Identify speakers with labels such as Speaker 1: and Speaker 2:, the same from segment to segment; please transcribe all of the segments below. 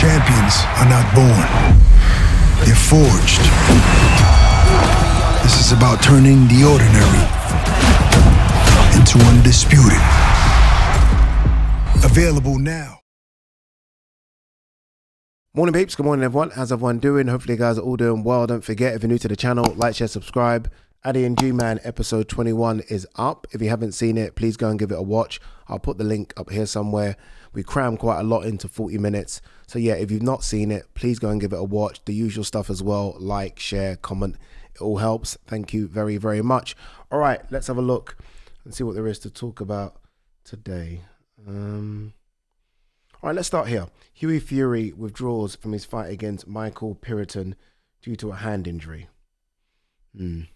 Speaker 1: Champions are not born. They're forged. This is about turning the ordinary into undisputed. Available now.
Speaker 2: Morning peeps, good morning everyone. How's everyone doing? Hopefully you guys are all doing well. Don't forget, if you're new to the channel, like, share, subscribe. Ade Gman episode 21 is up. If you haven't seen it, please go and give it a watch. I'll put the link up here somewhere. We cram quite a lot into 40 minutes. So yeah, if you've not seen it, please go and give it a watch. The usual stuff as well. Like, share, comment. It all helps. Thank you very, very much. All right, let's have a look and see what there is to talk about today. All right, let's start here. Hughie Fury withdraws from his fight against Michael Piriton due to a hand injury. I'm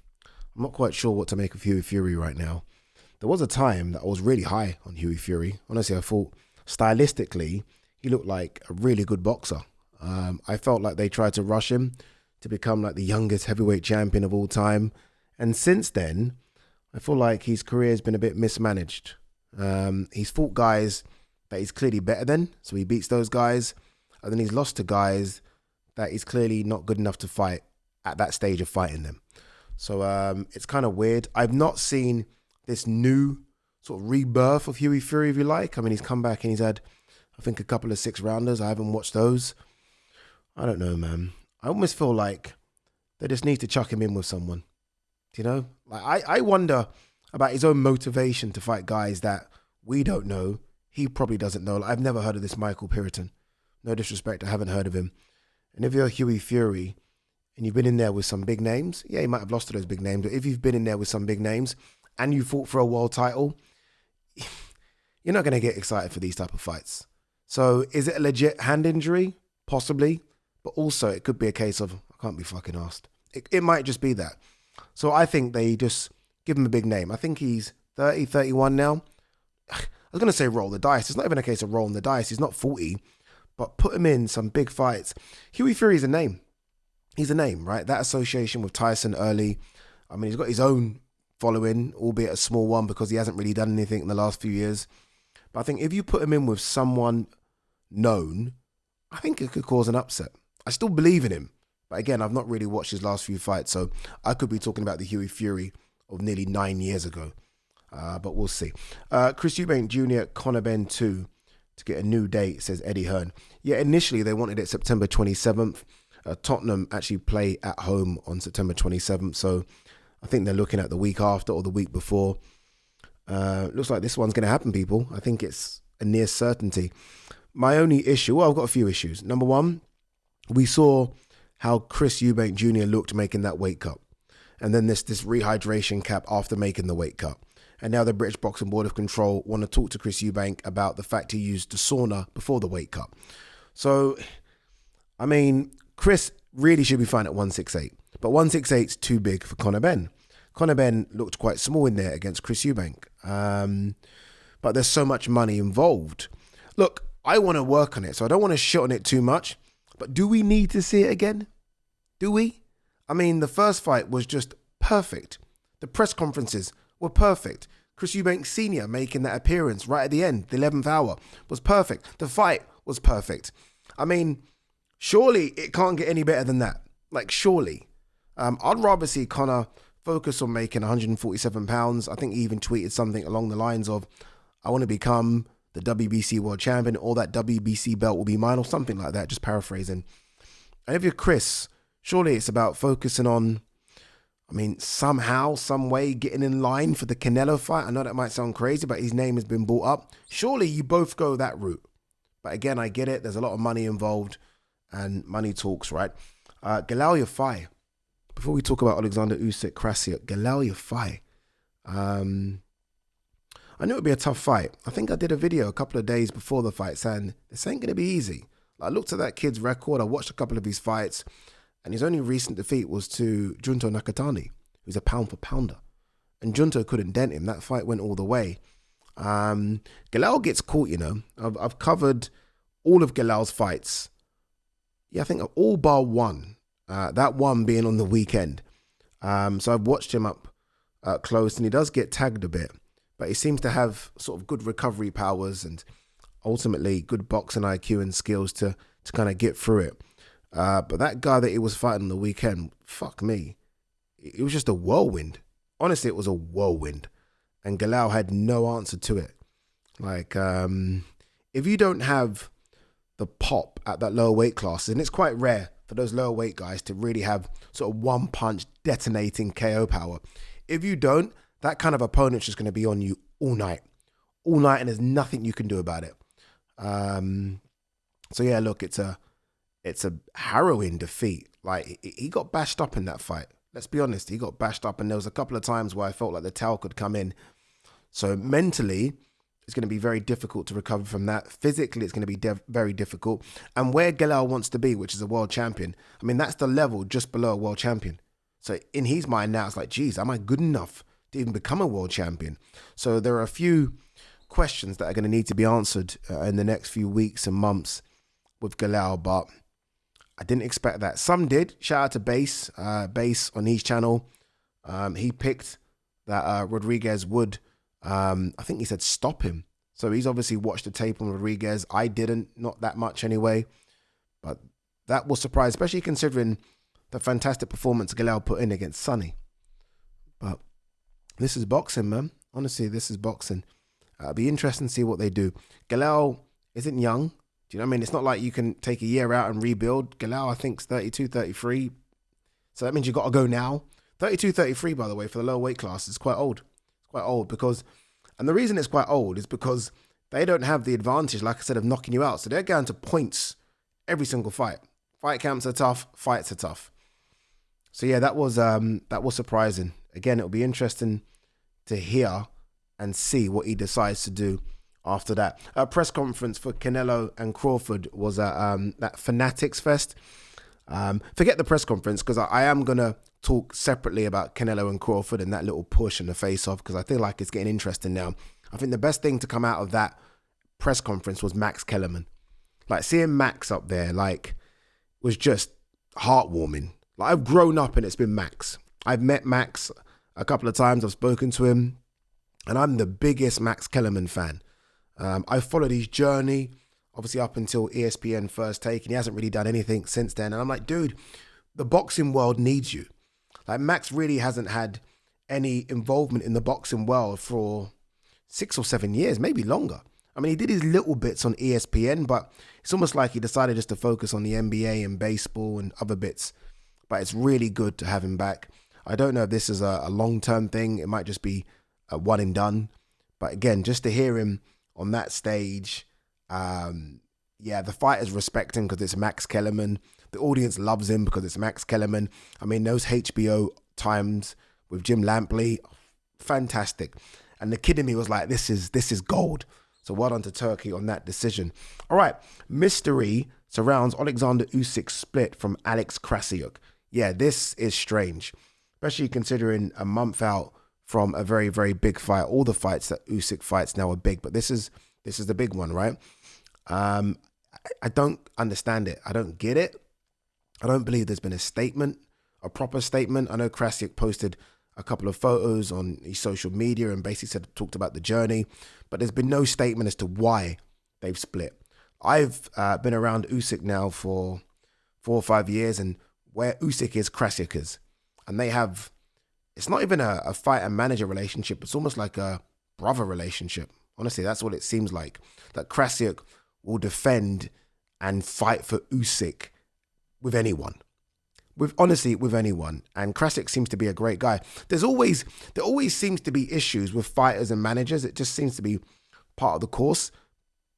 Speaker 2: not quite sure what to make of Hughie Fury right now. There was a time that I was really high on Hughie Fury. Honestly, I thought stylistically, he looked like a really good boxer. I felt like they tried to rush him to become like the youngest heavyweight champion of all time. And since then, I feel like his career has been a bit mismanaged. He's fought guys that he's clearly better than, so he beats those guys. And then he's lost to guys that he's clearly not good enough to fight at that stage of fighting them. So it's kind of weird. I've not seen this new sort of rebirth of Hughie Fury, if you like. I mean, he's come back and he's had, I think, a couple of 6-rounders. I haven't watched those. I don't know, man. I almost feel like they just need to chuck him in with someone. You know? Like I wonder about his own motivation to fight guys that we don't know. He probably doesn't know. Like, I've never heard of this Michael Piriton. No disrespect, I haven't heard of him. And if you're Hughie Fury and you've been in there with some big names, yeah, you might have lost to those big names, but if you've been in there with some big names and you fought for a world title, you're not going to get excited for these type of fights. So is it a legit hand injury? Possibly. But also it could be a case of, I can't be fucking asked. It might just be that. So I think they just give him a big name. I think he's 30, 31 now. I was going to say roll the dice. It's not even a case of rolling the dice. He's not 40, but put him in some big fights. Hughie Fury is a name. He's a name, right? That association with Tyson early. I mean, he's got his own following, albeit a small one because he hasn't really done anything in the last few years. But I think if you put him in with someone known, I think it could cause an upset. I still believe in him. But again, I've not really watched his last few fights, so I could be talking about the Hughie Fury of nearly 9 years ago. But we'll see. Chris Eubank Jr. Conor Benn 2 to get a new date, says Eddie Hearn. Yeah, initially they wanted it September 27th. Tottenham actually play at home on September 27th, so I think they're looking at the week after or the week before. Looks like this one's going to happen, people. I think it's a near certainty. My only issue, well, I've got a few issues. Number one, we saw how Chris Eubank Jr. looked making that weight cut. And then this rehydration cap after making the weight cut. And now the British Boxing Board of Control want to talk to Chris Eubank about the fact he used the sauna before the weight cut. So, I mean, Chris really should be fine at 168. But 168 is too big for Conor Benn. Conor Benn looked quite small in there against Chris Eubank. But there's so much money involved. Look, I want to work on it, so I don't want to shit on it too much. But do we need to see it again? Do we? I mean, the first fight was just perfect. The press conferences were perfect. Chris Eubank Sr. making that appearance right at the end, the 11th hour, was perfect. The fight was perfect. I mean, surely it can't get any better than that. Like, surely. I'd rather see Conor focus on making 147 pounds. I think he even tweeted something along the lines of, I want to become the WBC world champion, or that WBC belt will be mine, or something like that, just paraphrasing. And if you're Chris, surely it's about focusing on, I mean, somehow, some way getting in line for the Canelo fight. I know that might sound crazy, but his name has been brought up. Surely you both go that route. But again, I get it. There's a lot of money involved and money talks, right? Galal YAFAI. Before we talk about Oleksandr Usyk, Krassyuk, Galal YAFAI. I knew it would be a tough fight. I think I did a video a couple of days before the fight saying this ain't going to be easy. I looked at that kid's record. I watched a couple of his fights. And his only recent defeat was to Junto Nakatani, who's a pound for pounder. And Junto couldn't dent him. That fight went all the way. Galal gets caught, you know. I've covered all of Galal's fights. Yeah, I think all bar one. That one being on the weekend. So I've watched him up close, and he does get tagged a bit. But he seems to have sort of good recovery powers and ultimately good boxing IQ and skills to to kind of get through it. But that guy that he was fighting on the weekend, fuck me, it was just a whirlwind. Honestly, it was a whirlwind. And Galal had no answer to it. Like, if you don't have the pop at that lower weight class, and it's quite rare for those lower weight guys to really have sort of one punch detonating KO power. If you don't, that kind of opponent's just going to be on you all night, and there's nothing you can do about it. So yeah, look, it's a harrowing defeat. Like, he got bashed up in that fight. Let's be honest, he got bashed up, and there was a couple of times where I felt like the towel could come in. So mentally, it's going to be very difficult to recover from that. Physically, it's going to be very difficult. And where Galal wants to be, which is a world champion, I mean, that's the level just below a world champion. So in his mind now, it's like, geez, am I good enough to even become a world champion? So there are a few questions that are going to need to be answered in the next few weeks and months with Galal, but I didn't expect that. Some did. Shout out to Bass on his channel. He picked that Rodriguez would, I think he said, stop him. So he's obviously watched the tape on Rodriguez. I didn't, not that much anyway. But that was surprising, especially considering the fantastic performance Galal put in against Sonny. But this is boxing, man. Honestly, this is boxing. It'll be interesting to see what they do. Galal isn't young. Do you know what I mean? It's not like you can take a year out and rebuild. Galal, I think, is 32, 33. So that means you've got to go now. 32, 33, by the way, for the lower weight class is quite old. It's quite old because, and the reason it's quite old is because they don't have the advantage, like I said, of knocking you out. So they're going to points every single fight. Fight camps are tough. Fights are tough. So yeah, that was surprising. Again, it'll be interesting to hear and see what he decides to do after that. A press conference for Canelo and Crawford was at that Fanatics Fest. Forget the press conference, because I am going to talk separately about Canelo and Crawford and that little push and the face-off, because I feel like it's getting interesting now. I think the best thing to come out of that press conference was Max Kellerman. Like, seeing Max up there, like, was just heartwarming. Like, I've grown up and it's been Max. I've met Max a couple of times. I've spoken to him, and I'm the biggest Max Kellerman fan. I followed his journey, obviously up until ESPN First Take, and he hasn't really done anything since then. And I'm like, dude, the boxing world needs you. Like, Max really hasn't had any involvement in the boxing world for 6 or 7 years, maybe longer. I mean, he did his little bits on ESPN, but it's almost like he decided just to focus on the NBA and baseball and other bits. But it's really good to have him back. I don't know if this is a long-term thing. It might just be a one and done. But again, just to hear him on that stage, yeah, the fighters respect him because it's Max Kellerman. The audience loves him because it's Max Kellerman. I mean, those HBO times with Jim Lampley, fantastic. And the kid in me was like, this is gold. So well done to Turkey on that decision. All right, mystery surrounds Oleksandr Usyk's split from Alex Krassyuk. Yeah, this is strange, especially considering a month out from a very, very big fight. All the fights that Usyk fights now are big, but this is the big one, right? I don't understand it. I don't get it. I don't believe there's been a statement, a proper statement. I know Krassyuk posted a couple of photos on his social media and basically talked about the journey, but there's been no statement as to why they've split. I've been around Usyk now for 4 or 5 years, and where Usyk is, Krassyuk is. And they have, it's not even a fighter-manager relationship. It's almost like a brother relationship. Honestly, that's what it seems like. That Krassyuk will defend and fight for Usyk with anyone. With anyone. And Krassyuk seems to be a great guy. There always seems to be issues with fighters and managers. It just seems to be part of the course.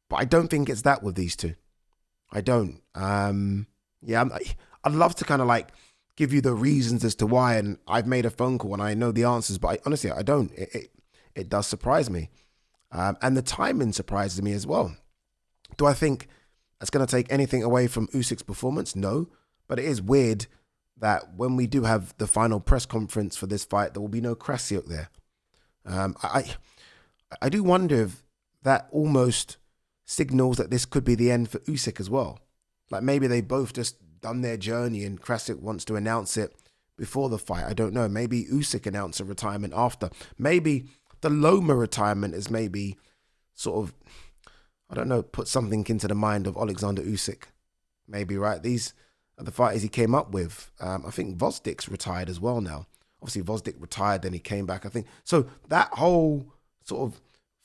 Speaker 2: But I don't think it's that with these two. I don't. Yeah, I'd love to kind of like give you the reasons as to why, and I've made a phone call and I know the answers, but honestly, I don't. It does surprise me. And the timing surprises me as well. Do I think that's going to take anything away from Usyk's performance? No. But it is weird that when we do have the final press conference for this fight, there will be no Krassyuk there. I do wonder if that almost signals that this could be the end for Usyk as well. Like, maybe they both just done their journey and Krassyuk wants to announce it before the fight. I don't know. Maybe Usyk announced a retirement after. Maybe the Loma retirement is maybe sort of, I don't know, put something into the mind of Oleksandr Usyk. maybe, right? These are the fighters he came up with. I think Vozdik's retired as well now. Obviously, Vozdik retired, then he came back, I think. So that whole sort of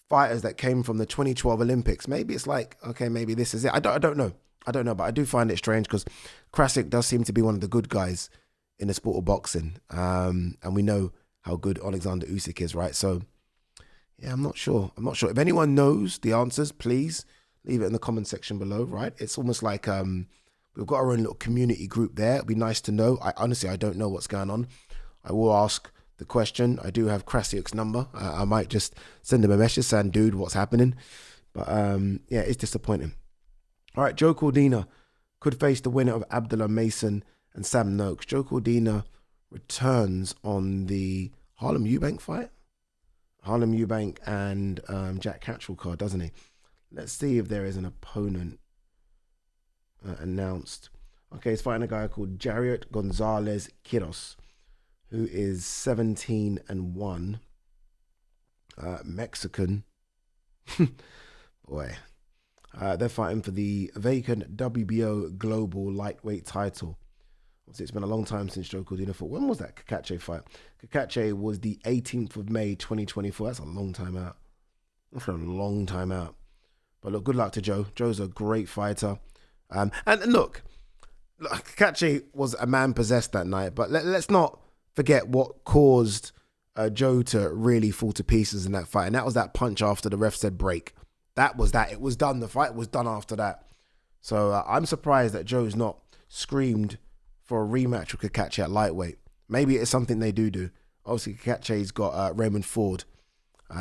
Speaker 2: fighters that came from the 2012 Olympics, maybe it's like, okay, maybe this is it. I don't know. But I do find it strange because Krassyuk does seem to be one of the good guys in the sport of boxing. And we know how good Oleksandr Usyk is, right? So, yeah, I'm not sure. If anyone knows the answers, please leave it in the comment section below, right? It's almost like we've got our own little community group there. It'd be nice to know. Honestly, I don't know what's going on. I will ask the question. I do have Krassyuk's number. I might just send him a message saying, dude, what's happening? But yeah, it's disappointing. All right, Joe Cordina could face the winner of Abdullah Mason and Sam Noakes. Joe Cordina returns on the Harlem Eubank fight. Harlem Eubank and Jack Catchell card, doesn't he? Let's see if there is an opponent announced. Okay, he's fighting a guy called Jariot Gonzalez Quiros, who is 17-1, Mexican. Boy, they're fighting for the vacant WBO Global Lightweight title. Obviously, it's been a long time since Joe Cordina fought. When was that Kakache fight? Kakache was the 18th of May, 2024. That's a long time out. That's a long time out. But look, good luck to Joe. Joe's a great fighter. And look, Kakache was a man possessed that night, but let's not forget what caused Joe to really fall to pieces in that fight. And that was that punch after the ref said break. That was that. It was done. The fight was done after that. So I'm surprised that Joe's not screamed for a rematch with Kakache at lightweight. Maybe it's something they do. Obviously, Kakache's got Raymond Ford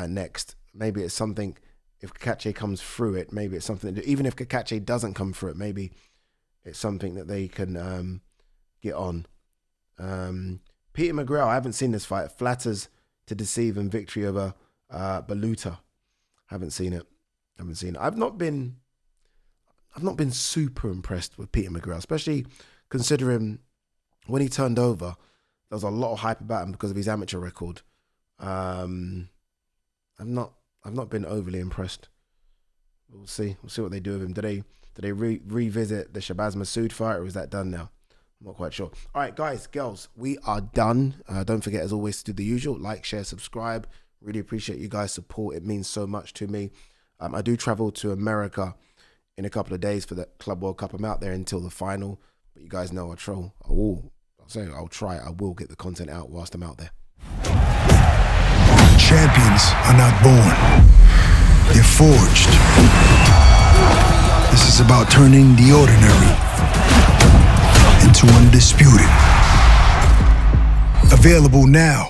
Speaker 2: next. Maybe it's something, if Kakache comes through it, maybe it's something to do. Even if Kakache doesn't come through it, maybe it's something that they can get on. Peter McGrail, I haven't seen this fight. Flatters to deceive and victory over Baluta. Haven't seen it. I've not been super impressed with Peter McGrail, especially considering when he turned over, there was a lot of hype about him because of his amateur record. I've not been overly impressed. We'll see what they do with him. Do they revisit the Shabazz Massoud fight, or is that done now? I'm not quite sure. All right, guys, girls, we are done. Don't forget, as always, to do the usual: like, share, subscribe. Really appreciate you guys' support. It means so much to me. I do travel to America in a couple of days for the Club World Cup. I'm out there until the final. But you guys know I'll try. I will get the content out whilst I'm out there.
Speaker 1: Champions are not born. They're forged. This is about turning the ordinary into undisputed. Available now.